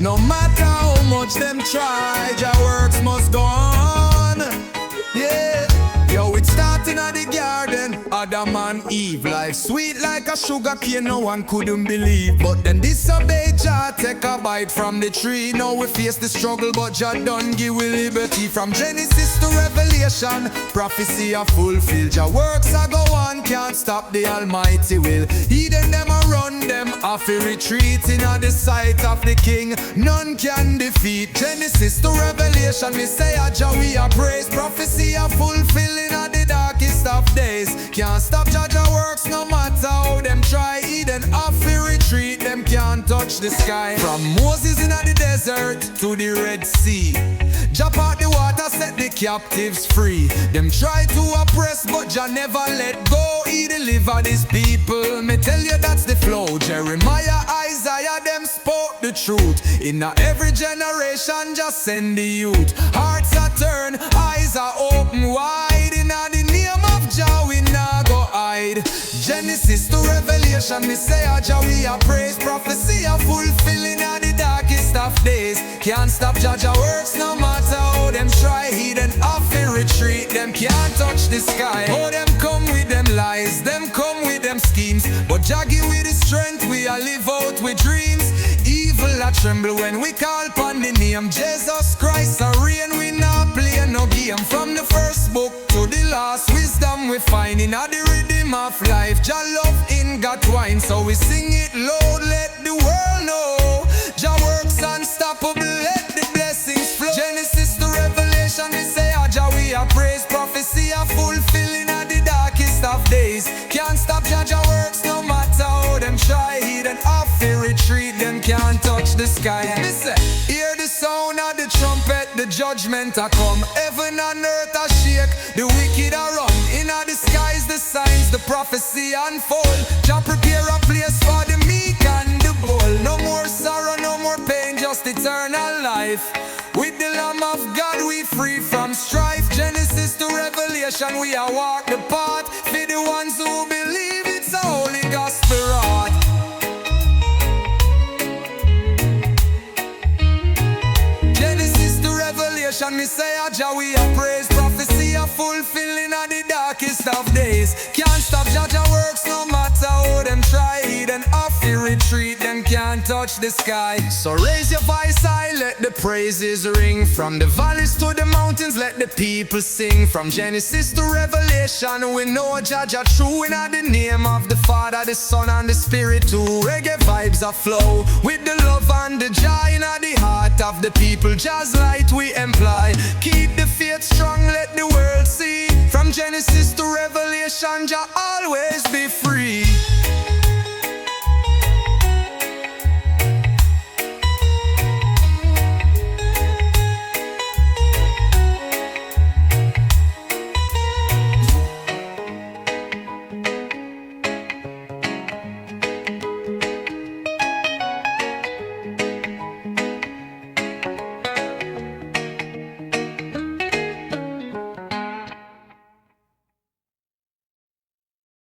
No matter how much them try, your works must go on. Yeah. Yo, it starting at the garden, Adam and Eve. Life sweet like a sugar cane, no one couldn't believe. But then disobey Jah, take a bite from the tree. Now we face the struggle, but Jah done give we liberty. From Genesis to Revelation, prophecy are fulfilled. Jah works a go on, can't stop the Almighty will. Eden them a run, them off a retreat. In the sight of the King, none can defeat. Genesis to Revelation, we say a Jah we are praise. Prophecy are fulfilled in the darkest of days. Can't stop Jah works no matter how them try. Eden off a retreat, them can't touch the sky. From Moses in the desert to the Red Sea, Jah part the water, set the captives free. Them try to oppress, but Jah never let go. He delivered his people, me tell you that's the flow. Jeremiah, Isaiah, them spoke the truth. In every generation, just send the youth. Hearts are turned, eyes are open wide. In the name of Jah we nah go hide. Genesis to Revelation, me say a Jah we a praise. Prophecy a fulfilling the darkest of days. Can't stop Jah works no matter how them try. Hidden off in retreat, them can't touch the sky. Oh, them come with them lies, them come with them schemes. But Jah give we the strength, we a live out with dreams. Evil a tremble when we call upon the name Jesus Christ a reign. We not play no game. From the first book to the last, wisdom we find in the rhythm of life. Jah love in God wine, so we sing it loud, let the world know. Jah works unstoppable, let the blessings flow. Genesis to Revelation, we say a Jah we a praise. Prophecy a fulfilling the darkest of days. Can't stop Jah works no matter how them try. Hidden off a retreat, them can't touch the sky. Listen, hear the sound of the trumpet, the judgment a come. Heaven and earth a shake, the wicked a run. In the skies the signs, the prophecy unfold. Jah prepare a place for the meek and the bold. No more sorrow, no more pain, just eternal life. With the Lamb of God we free from strife. Genesis to Revelation, we are walk the path. For the ones who believe it's a holy gospel art. Genesis to Revelation, me say a Jah we a praise. Prophecy a fulfilling the darkest of days. Can't stop Jah works no matter how them try. Hidden off a retreat, them can't touch the sky. So raise your voice high, let the praises ring. From the valleys to the mountains, let the people sing. From Genesis to Revelation, we know Jah true. In the name of the Father, the Son and the Spirit too. Reggae vibes a flow with the love and the joy in the heart of the people. Jah's light we employ. Keep the faith strong, let the world see. From Genesis to Revelation, Jah always be free.